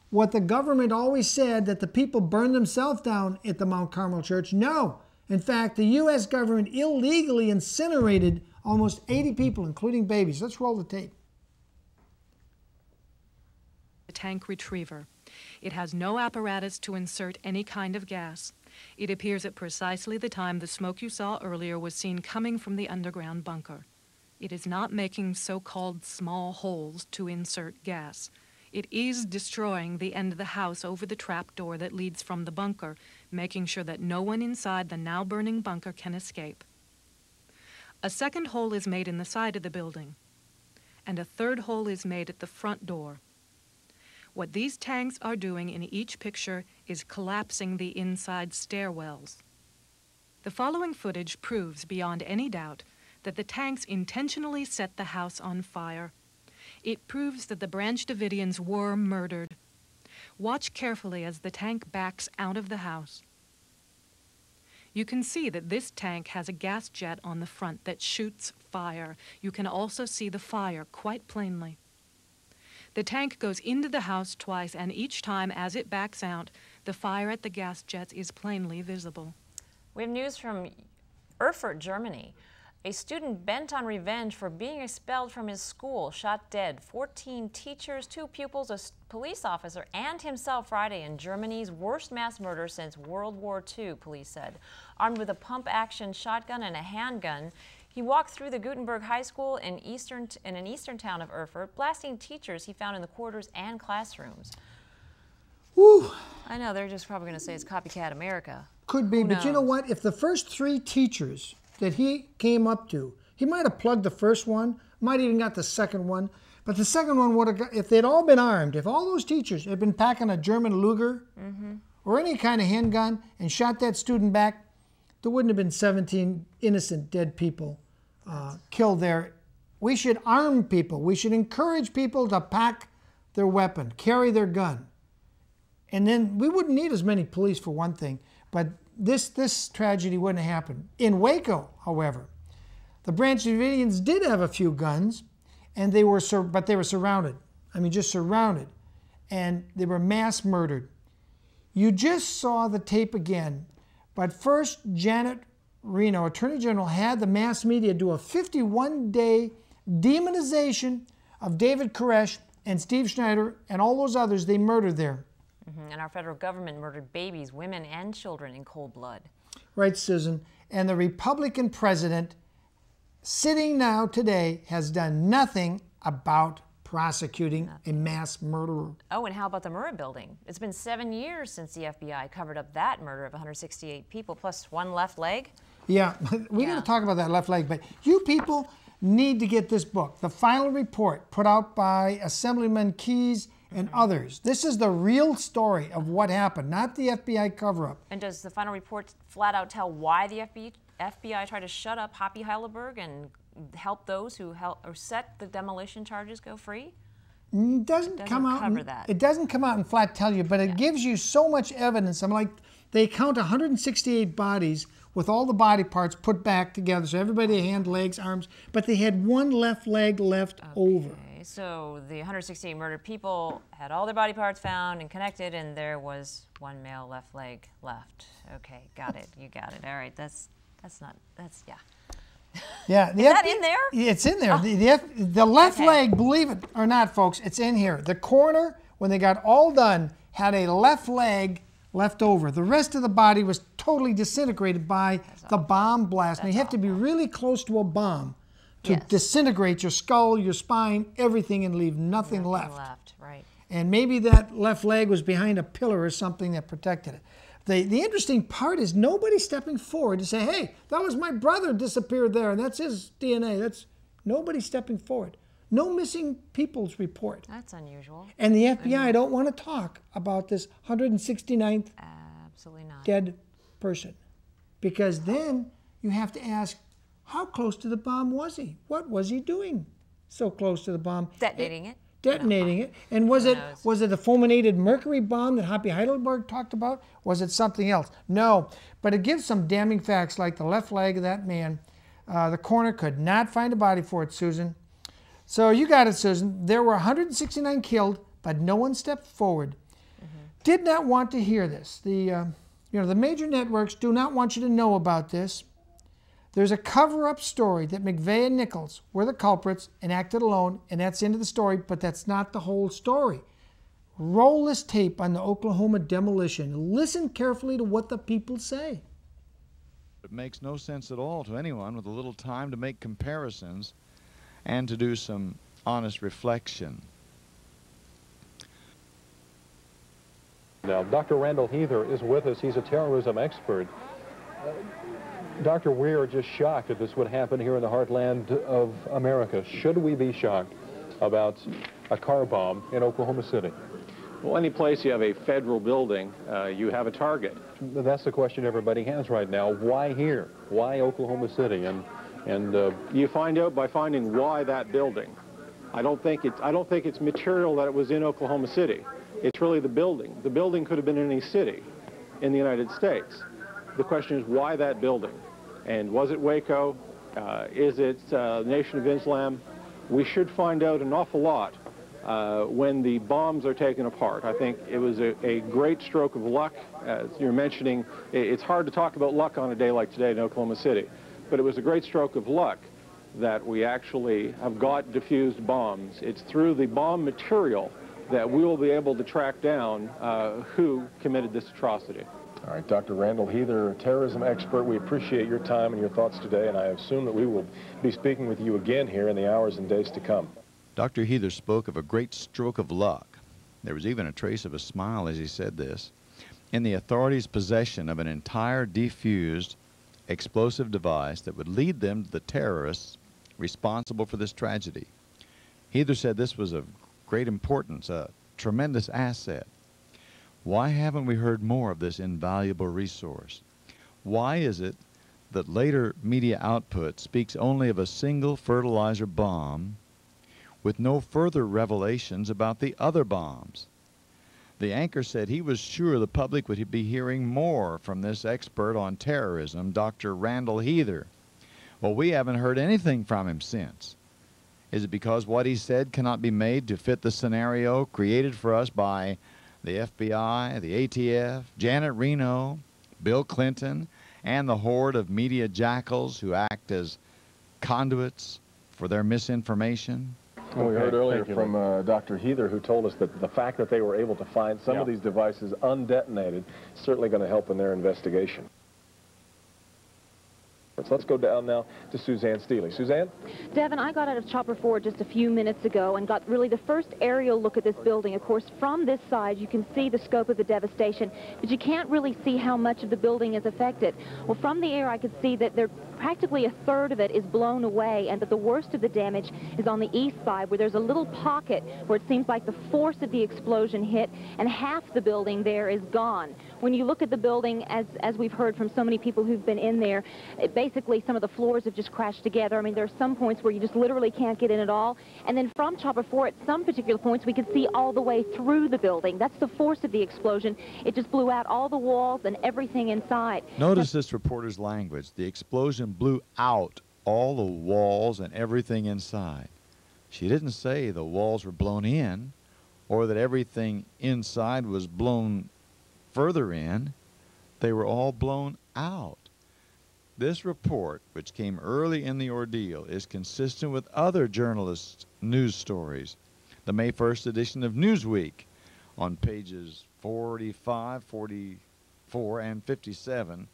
what the government always said, that the people burned themselves down at the Mount Carmel Church. No. In fact, the U.S. government illegally incinerated almost 80 people, including babies. Let's roll the tape. The tank retriever. It has no apparatus to insert any kind of gas. It appears at precisely the time the smoke you saw earlier was seen coming from the underground bunker. It is not making so-called small holes to insert gas. It is destroying the end of the house over the trap door that leads from the bunker, making sure that no one inside the now burning bunker can escape. A second hole is made in the side of the building, and a third hole is made at the front door. What these tanks are doing in each picture is collapsing the inside stairwells. The following footage proves beyond any doubt that the tanks intentionally set the house on fire. It proves that the Branch Davidians were murdered. Watch carefully as the tank backs out of the house. You can see that this tank has a gas jet on the front that shoots fire. You can also see the fire quite plainly. The tank goes into the house twice, and each time as it backs out, the fire at the gas jets is plainly visible. We have news from Erfurt, Germany. A student bent on revenge for being expelled from his school shot dead 14 teachers, 2 pupils, a police officer, and himself Friday in Germany's worst mass murder since World War II, police said. Armed with a pump-action shotgun and a handgun, he walked through the Gutenberg High School in an eastern town of Erfurt, blasting teachers he found in the quarters and classrooms. Woo! I know, they're just probably going to say it's copycat America. Could be, but you know what? If the first 3 teachers that he came up to, he might have plugged the first one, might even got the second one, but the second one would have got, if they'd all been armed, if all those teachers had been packing a German Luger or any kind of handgun and shot that student back, there wouldn't have been 17 innocent dead people killed there. We should arm people. We should encourage people to pack their weapon, carry their gun. And then we wouldn't need as many police for one thing, but this tragedy wouldn't have happened. In Waco, however, the Branch Davidians did have a few guns, and they were surrounded. I mean, just surrounded, and they were mass murdered. You just saw the tape again, but first, Janet RENO, Attorney General, had the mass media do a 51-day demonization of David Koresh and Steve Schneider and all those others they murdered there. And our federal government murdered babies, women, and children in cold blood. Right, Susan. And the Republican president, sitting now today, has done nothing about prosecuting a mass murderer. Oh, and how about the Murrah building? It's been 7 years since the FBI covered up that murder of 168 people, plus 1 left leg. Yeah, we got to talk about that left leg. But you people need to get this book, The Final Report, put out by Assemblyman Keyes and others. This is the real story of what happened, not the FBI cover-up. And does the final report flat out tell why the FBI tried to shut up Hoppy Heidelberg and help those who set the demolition charges go free? It doesn't come out. It doesn't come out and flat tell you, but it gives you so much evidence. I'm like, they count 168 bodies with all the body parts put back together. So everybody had hand, legs, arms, but they had 1 left leg left over. So the 168 murdered people had all their body parts found and connected, and there was 1 male left leg left. Okay, got it. You got it. All right, yeah. Yeah, is that in there? It's in there. Oh. The left leg, believe it or not, folks, it's in here. The coroner, when they got all done, had a left leg left over. The rest of the body was totally disintegrated by the bomb blast. And you have to be really close to a bomb to disintegrate your skull, your spine, everything, and leave nothing left. Right. And maybe that left leg was behind a pillar or something that protected it. The interesting part is nobody stepping forward to say, hey, that was my brother disappeared there, and that's his DNA. That's nobody stepping forward. No missing people's report. That's unusual. And the FBI don't want to talk about this 169th dead person. Because then you have to ask, how close to the bomb was he? What was he doing so close to the bomb? Detonating it? Detonating it. And was it a fulminated mercury bomb that Hoppy Heidelberg talked about? Was it something else? No. But it gives some damning facts like the left leg of that man. The coroner could not find a body for it, Susan. So you got it, Susan. There were 169 killed, but no one stepped forward. did not want to hear this. The major networks do not want you to know about this. There's a cover-up story that McVeigh and Nichols were the culprits and acted alone, and that's the end of the story, but that's not the whole story. Roll this tape on the Oklahoma demolition. Listen carefully to what the people say. It makes no sense at all to anyone with a little time to make comparisons and to do some honest reflection. Now, Dr. Randall Heather is with us. He's a terrorism expert. Doctor, we are just shocked that this would happen here in the heartland of America. Should we be shocked about a car bomb in Oklahoma City? Well, any place you have a federal building, you have a target. That's the question everybody has right now. Why here? Why Oklahoma City? And you find out by finding why that building. I don't think it's material that it was in Oklahoma City. It's really the building. The building could have been in any city in the United States. The question is why that building? And was it Waco? Is it Nation of Islam? We should find out an awful lot when the bombs are taken apart. I think it was a great stroke of luck. As you're mentioning, it's hard to talk about luck on a day like today in Oklahoma City, but it was a great stroke of luck that we actually have got diffused bombs. It's through the bomb material that we will be able to track down who committed this atrocity. all right, Dr. Randall Heather, terrorism expert, we appreciate your time and your thoughts today, and I assume that we will be speaking with you again here in the hours and days to come. Dr. Heather spoke of a great stroke of luck. There was even a trace of a smile as he said this. In the authorities' possession of an entire defused explosive device that would lead them to the terrorists responsible for this tragedy. Heather said this was of great importance, a tremendous asset. Why haven't we heard more of this invaluable resource? Why is it that later media output speaks only of a single fertilizer bomb with no further revelations about the other bombs? The anchor said he was sure the public would be hearing more from this expert on terrorism, Dr. Randall Heather. Well, we haven't heard anything from him since. Is it because what he said cannot be made to fit the scenario created for us by the FBI, the ATF, Janet RENO, Bill Clinton, and the horde of media jackals who act as conduits for their misinformation? Well, we heard earlier from Dr. Heather, who told us that the fact that they were able to find some of these devices undetonated is certainly going to help in their investigation. Let's go down now to Suzanne Steele. Suzanne? Devin, I got out of Chopper 4 just a few minutes ago and got really the first aerial look at this building. Of course, from this side, you can see the scope of the devastation, but you can't really see how much of the building is affected. Well, from the air, I could see that practically a third of it is blown away, and that the worst of the damage is on the east side, where there's a little pocket where it seems like the force of the explosion hit, and half the building there is gone. When you look at the building, as we've heard from so many people who've been in there, basically some of the floors have just crashed together. I mean, there are some points where you just literally can't get in at all. And then from Chopper 4, at some particular points, we could see all the way through the building. That's the force of the explosion. It just blew out all the walls and everything inside. Notice this reporter's language. The explosion blew out all the walls and everything inside. She didn't say the walls were blown in or that everything inside was blown further in. They were all blown out. This report, which came early in the ordeal, is consistent with other journalists' news stories. The May 1st edition of Newsweek, on pages 45, 44, and 57,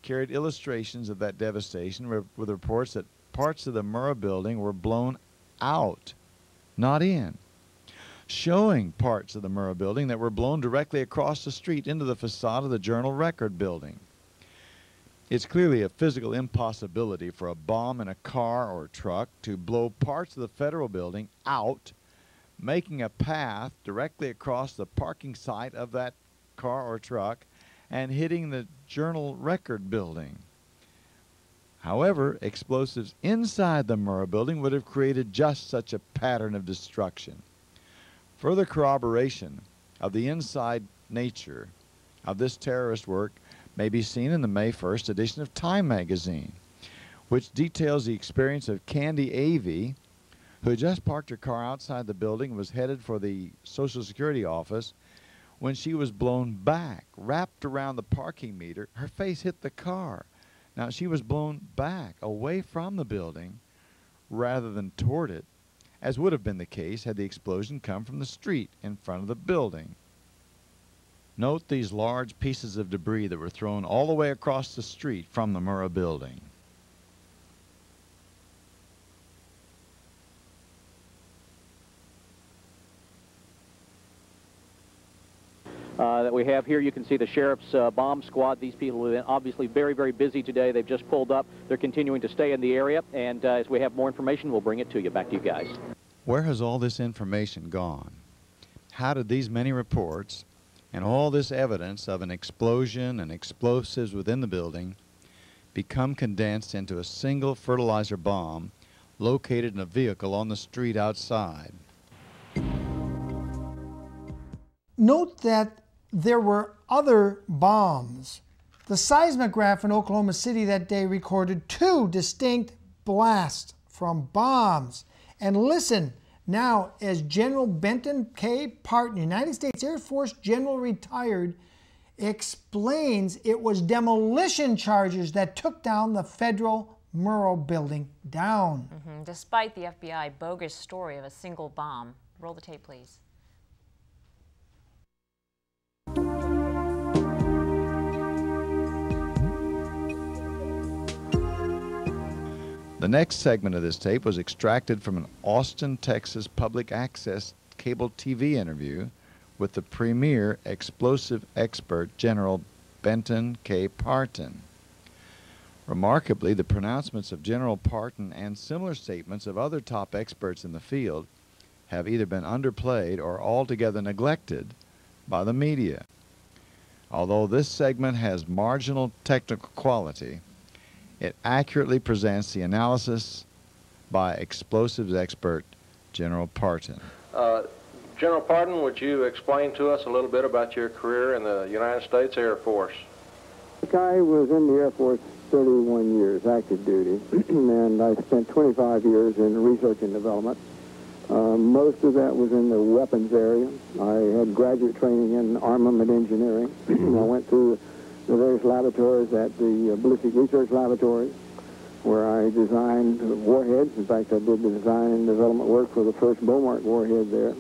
carried illustrations of that devastation with reports that parts of the Murrah building were blown out, not in, showing parts of the Murrah building that were blown directly across the street into the facade of the Journal Record building. It's clearly a physical impossibility for a bomb in a car or truck to blow parts of the federal building out, making a path directly across the parking site of that car or truck and hitting the Journal Record building. However, explosives inside the Murrah building would have created just such a pattern of destruction. Further corroboration of the inside nature of this terrorist work may be seen in the May 1st edition of Time magazine, which details the experience of Candy Avey, who had just parked her car outside the building and was headed for the Social Security office when she was blown back, wrapped around the parking meter. Her face hit the car. Now, she was blown back, away from the building, rather than toward it, as would have been the case had the explosion come from the street in front of the building. Note these large pieces of debris that were thrown all the way across the street from the Murrah building. That we have here, you can see the sheriff's bomb squad. These people have been obviously very, very busy today. They've just pulled up. They're continuing to stay in the area, and as we have more information, we'll bring it to you. Back to you guys. Where has all this information gone? How did these many reports and all this evidence of an explosion and explosives within the building become condensed into a single fertilizer bomb located in a vehicle on the street outside? Note that there were other bombs. The seismograph in Oklahoma City that day recorded 2 distinct blasts from bombs. And listen now, as General Bentin K. Partin, United States Air Force General retired, explains it was demolition charges that took down the federal Murrah building down. Despite the FBI bogus story of a single bomb. Roll the tape, please. The next segment of this tape was extracted from an Austin, Texas public access cable TV interview with the premier explosive expert, General Bentin K. Partin. Remarkably, the pronouncements of General Partin and similar statements of other top experts in the field have either been underplayed or altogether neglected by the media. Although this segment has marginal technical quality, it accurately presents the analysis by explosives expert General Partin. General Partin, would you explain to us a little bit about your career in the United States Air Force? I was in the Air Force 31 years, active duty, and I spent 25 years in research and development. Most of that was in the weapons area. I had graduate training in armament engineering. I went through the various laboratories at the Ballistic Research Laboratory, where I designed warheads. In fact, I did the design and development work for the first Beaumont warhead there.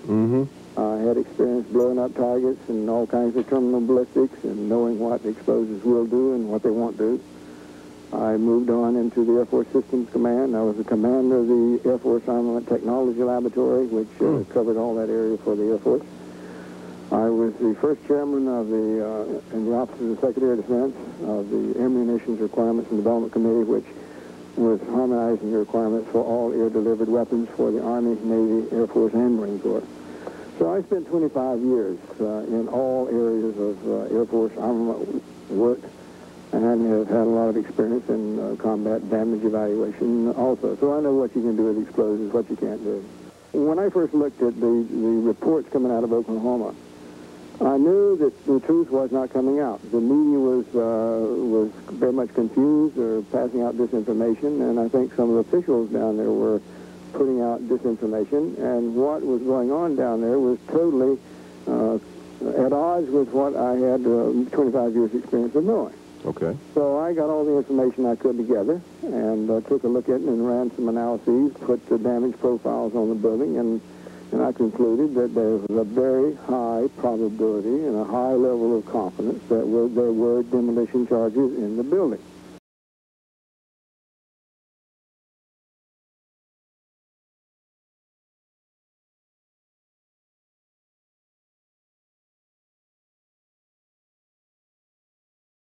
I had experience blowing up targets and all kinds of terminal ballistics and knowing what explosives will do and what they won't do. I moved on into the Air Force Systems Command. I was the commander of the Air Force Armament Technology Laboratory, which covered all that area for the Air Force. I was the first chairman of the, in the Office of the Secretary of Defense, of the Ammunitions Requirements and Development Committee, which was harmonizing the requirements for all air-delivered weapons for the Army, Navy, Air Force, and Marine Corps. So I spent 25 years in all areas of Air Force armament work, and have had a lot of experience in combat damage evaluation also. So I know what you can do with explosives, what you can't do. When I first looked at the reports coming out of Oklahoma, I knew that the truth was not coming out. The media was very much confused or passing out disinformation, and I think some of the officials down there were putting out disinformation, and what was going on down there was totally at odds with what I had 25 years experience of knowing. Okay. So I got all the information I could together and took a look at it and ran some analyses, put the damage profiles on the building, and I concluded that there was a very high probability and a high level of confidence that there were demolition charges in the building.